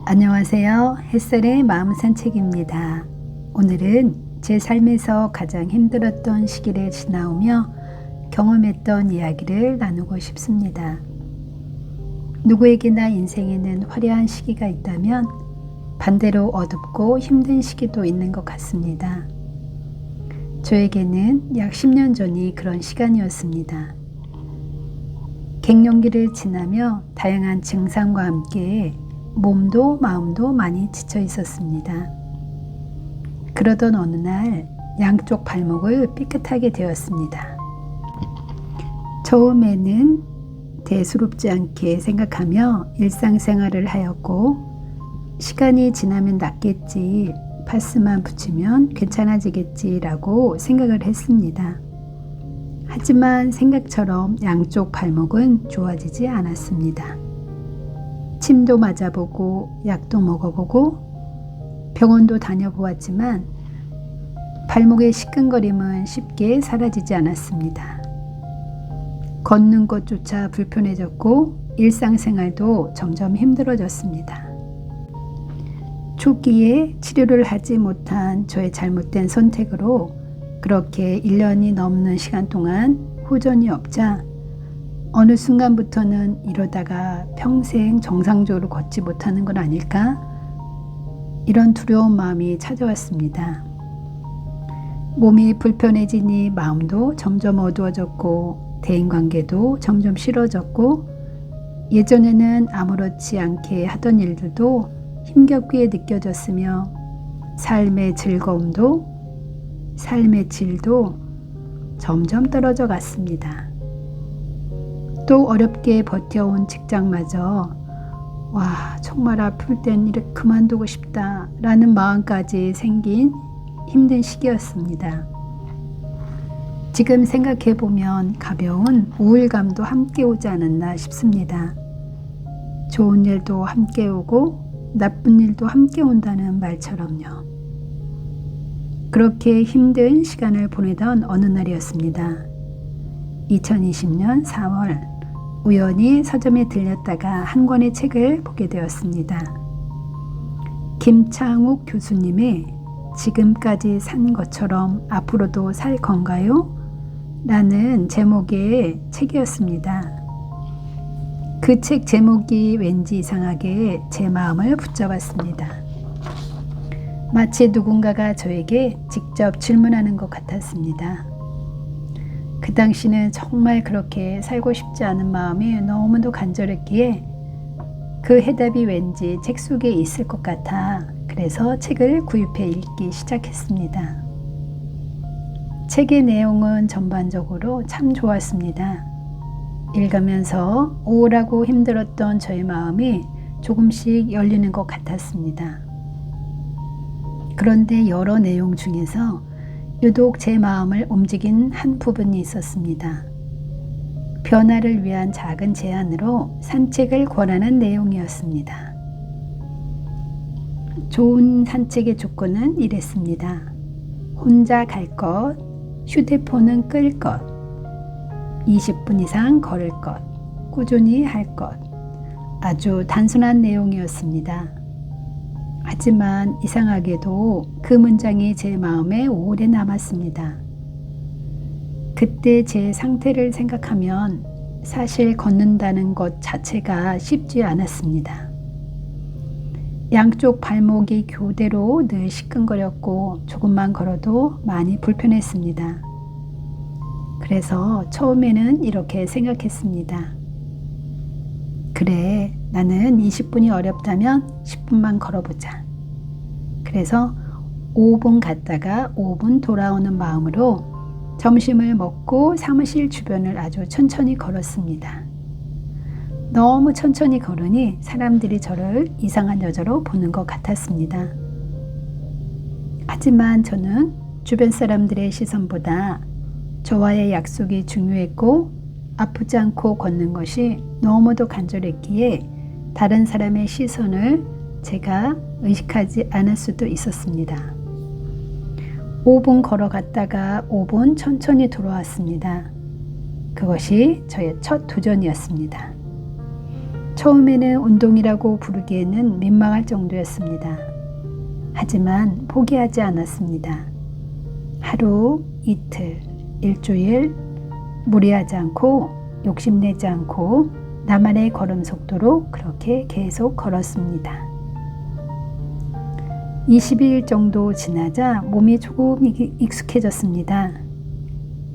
안녕하세요. 햇살의 마음 산책입니다. 오늘은 제 삶에서 가장 힘들었던 시기를 지나오며 경험했던 이야기를 나누고 싶습니다. 누구에게나 인생에는 화려한 시기가 있다면 반대로 어둡고 힘든 시기도 있는 것 같습니다. 저에게는 약 10년 전이 그런 시간이었습니다. 갱년기를 지나며 다양한 증상과 함께 몸도 마음도 많이 지쳐 있었습니다. 그러던 어느 날 양쪽 발목을 삐끗하게 되었습니다. 처음에는 대수롭지 않게 생각하며 일상생활을 하였고, 시간이 지나면 낫겠지, 파스만 붙이면 괜찮아지겠지라고 생각을 했습니다. 하지만 생각처럼 양쪽 발목은 좋아지지 않았습니다. 침도 맞아보고 약도 먹어보고 병원도 다녀보았지만 발목의 시큰거림은 쉽게 사라지지 않았습니다. 걷는 것조차 불편해졌고 일상생활도 점점 힘들어졌습니다. 초기에 치료를 하지 못한 저의 잘못된 선택으로 그렇게 1년이 넘는 시간 동안 호전이 없자 어느 순간부터는 이러다가 평생 정상적으로 걷지 못하는 건 아닐까? 이런 두려운 마음이 찾아왔습니다. 몸이 불편해지니 마음도 점점 어두워졌고 대인관계도 점점 싫어졌고 예전에는 아무렇지 않게 하던 일들도 힘겹게 느껴졌으며 삶의 즐거움도 삶의 질도 점점 떨어져 갔습니다. 또 어렵게 버텨온 직장마저 정말 아플 땐 이렇게 그만두고 싶다 라는 마음까지 생긴 힘든 시기였습니다. 지금 생각해보면 가벼운 우울감도 함께 오지 않았나 싶습니다. 좋은 일도 함께 오고 나쁜 일도 함께 온다는 말처럼요. 그렇게 힘든 시간을 보내던 어느 날이었습니다. 2020년 4월 우연히 서점에 들렸다가 한 권의 책을 보게 되었습니다. 김창욱 교수님의 지금까지 산 것처럼 앞으로도 살 건가요? 라는 제목의 책이었습니다. 그 책 제목이 왠지 이상하게 제 마음을 붙잡았습니다. 마치 누군가가 저에게 직접 질문하는 것 같았습니다. 그 당시는 정말 그렇게 살고 싶지 않은 마음이 너무도 간절했기에 그 해답이 왠지 책 속에 있을 것 같아 그래서 책을 구입해 읽기 시작했습니다. 책의 내용은 전반적으로 참 좋았습니다. 읽으면서 우울하고 힘들었던 저의 마음이 조금씩 열리는 것 같았습니다. 그런데 여러 내용 중에서 유독 제 마음을 움직인 한 부분이 있었습니다. 변화를 위한 작은 제안으로 산책을 권하는 내용이었습니다. 좋은 산책의 조건은 이랬습니다. 혼자 갈 것, 휴대폰은 끌 것, 20분 이상 걸을 것, 꾸준히 할 것. 아주 단순한 내용이었습니다. 하지만 이상하게도 그 문장이 제 마음에 오래 남았습니다. 그때 제 상태를 생각하면 사실 걷는다는 것 자체가 쉽지 않았습니다. 양쪽 발목이 교대로 늘 시큰거렸고 조금만 걸어도 많이 불편했습니다. 그래서 처음에는 이렇게 생각했습니다. 그래, 나는 20분이 어렵다면 10분만 걸어보자. 그래서 5분 갔다가 5분 돌아오는 마음으로 점심을 먹고 사무실 주변을 아주 천천히 걸었습니다. 너무 천천히 걸으니 사람들이 저를 이상한 여자로 보는 것 같았습니다. 하지만 저는 주변 사람들의 시선보다 저와의 약속이 중요했고 아프지 않고 걷는 것이 너무도 간절했기에 다른 사람의 시선을 제가 의식하지 않을 수도 있었습니다. 5분 걸어갔다가 5분 천천히 돌아왔습니다. 그것이 저의 첫 도전이었습니다. 처음에는 운동이라고 부르기에는 민망할 정도였습니다. 하지만 포기하지 않았습니다. 하루, 이틀, 일주일 무리하지 않고 욕심내지 않고 나만의 걸음 속도로 그렇게 계속 걸었습니다. 20일 정도 지나자 몸이 조금 익숙해졌습니다.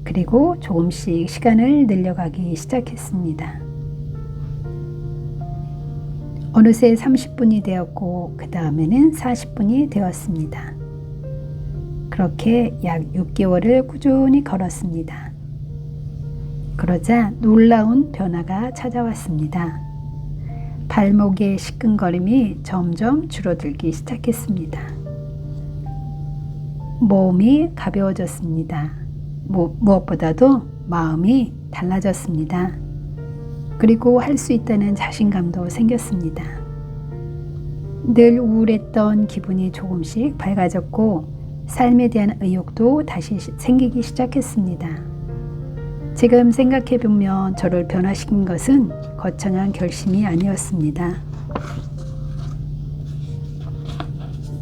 그리고 조금씩 시간을 늘려가기 시작했습니다. 어느새 30분이 되었고 그 다음에는 40분이 되었습니다. 그렇게 약 6개월을 꾸준히 걸었습니다. 그러자 놀라운 변화가 찾아왔습니다. 발목의 시끈거림이 점점 줄어들기 시작했습니다. 몸이 가벼워졌습니다. 무엇보다도 마음이 달라졌습니다. 그리고 할 수 있다는 자신감도 생겼습니다. 늘 우울했던 기분이 조금씩 밝아졌고 삶에 대한 의욕도 다시 생기기 시작했습니다. 지금 생각해보면 저를 변화시킨 것은 거창한 결심이 아니었습니다.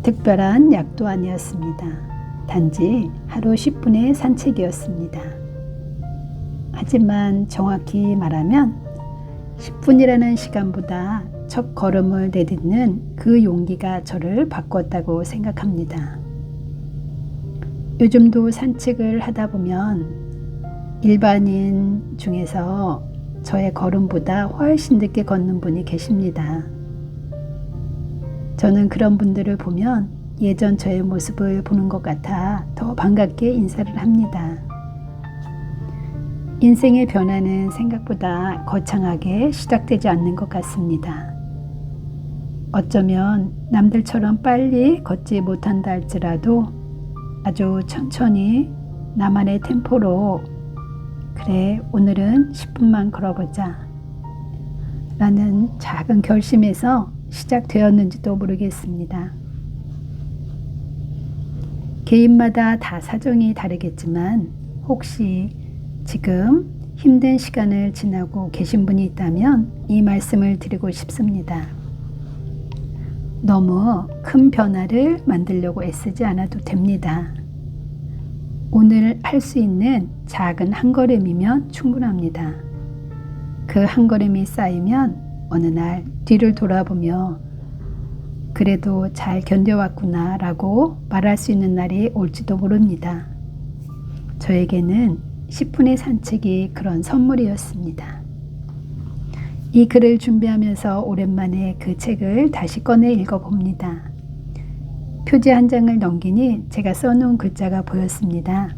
특별한 약도 아니었습니다. 단지 하루 10분의 산책이었습니다. 하지만 정확히 말하면 10분이라는 시간보다 첫 걸음을 내딛는 그 용기가 저를 바꿨다고 생각합니다. 요즘도 산책을 하다 보면 일반인 중에서 저의 걸음보다 훨씬 늦게 걷는 분이 계십니다. 저는 그런 분들을 보면 예전 저의 모습을 보는 것 같아 더 반갑게 인사를 합니다. 인생의 변화는 생각보다 거창하게 시작되지 않는 것 같습니다. 어쩌면 남들처럼 빨리 걷지 못한다 할지라도 아주 천천히 나만의 템포로 그래 오늘은 10분만 걸어보자 라는 작은 결심에서 시작되었는지도 모르겠습니다. 개인마다 다 사정이 다르겠지만 혹시 지금 힘든 시간을 지나고 계신 분이 있다면 이 말씀을 드리고 싶습니다. 너무 큰 변화를 만들려고 애쓰지 않아도 됩니다. 오늘 할 수 있는 작은 한 걸음이면 충분합니다. 그 한 걸음이 쌓이면 어느 날 뒤를 돌아보며 그래도 잘 견뎌왔구나 라고 말할 수 있는 날이 올지도 모릅니다. 저에게는 10분의 산책이 그런 선물이었습니다. 이 글을 준비하면서 오랜만에 그 책을 다시 꺼내 읽어봅니다. 표지 한 장을 넘기니 제가 써놓은 글자가 보였습니다.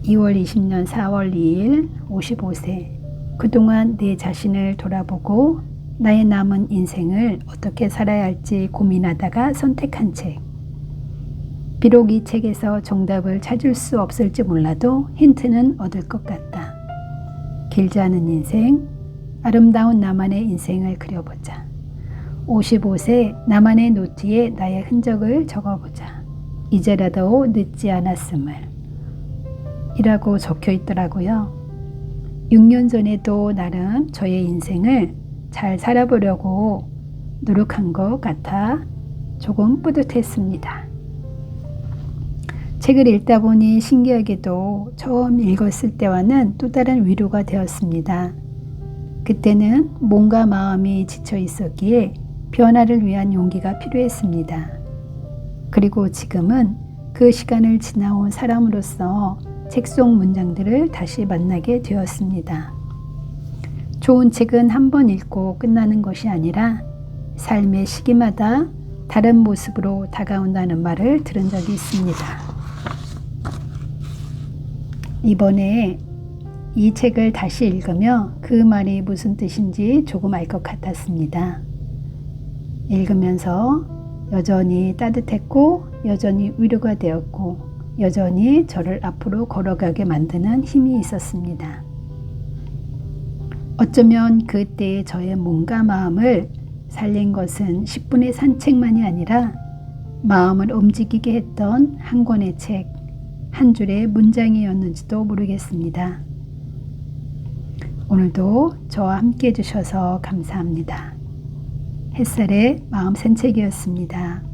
2월 20년 4월 2일 55세 그동안 내 자신을 돌아보고 나의 남은 인생을 어떻게 살아야 할지 고민하다가 선택한 책. 비록 이 책에서 정답을 찾을 수 없을지 몰라도 힌트는 얻을 것 같다. 길지 않은 인생, 아름다운 나만의 인생을 그려보자. 55세 나만의 노트에 나의 흔적을 적어보자. 이제라도 늦지 않았음을 이라고 적혀 있더라고요. 6년 전에도 나름 저의 인생을 잘 살아보려고 노력한 것 같아 조금 뿌듯했습니다. 책을 읽다 보니 신기하게도 처음 읽었을 때와는 또 다른 위로가 되었습니다. 그때는 몸과 마음이 지쳐 있었기에 변화를 위한 용기가 필요했습니다. 그리고 지금은 그 시간을 지나온 사람으로서 책 속 문장들을 다시 만나게 되었습니다. 좋은 책은 한 번 읽고 끝나는 것이 아니라 삶의 시기마다 다른 모습으로 다가온다는 말을 들은 적이 있습니다. 이번에 이 책을 다시 읽으며 그 말이 무슨 뜻인지 조금 알 것 같았습니다. 읽으면서 여전히 따뜻했고 여전히 위로가 되었고 여전히 저를 앞으로 걸어가게 만드는 힘이 있었습니다. 어쩌면 그때의 저의 몸과 마음을 살린 것은 10분의 산책만이 아니라 마음을 움직이게 했던 한 권의 책, 한 줄의 문장이었는지도 모르겠습니다. 오늘도 저와 함께 해주셔서 감사합니다. 햇살의 마음 산책이었습니다.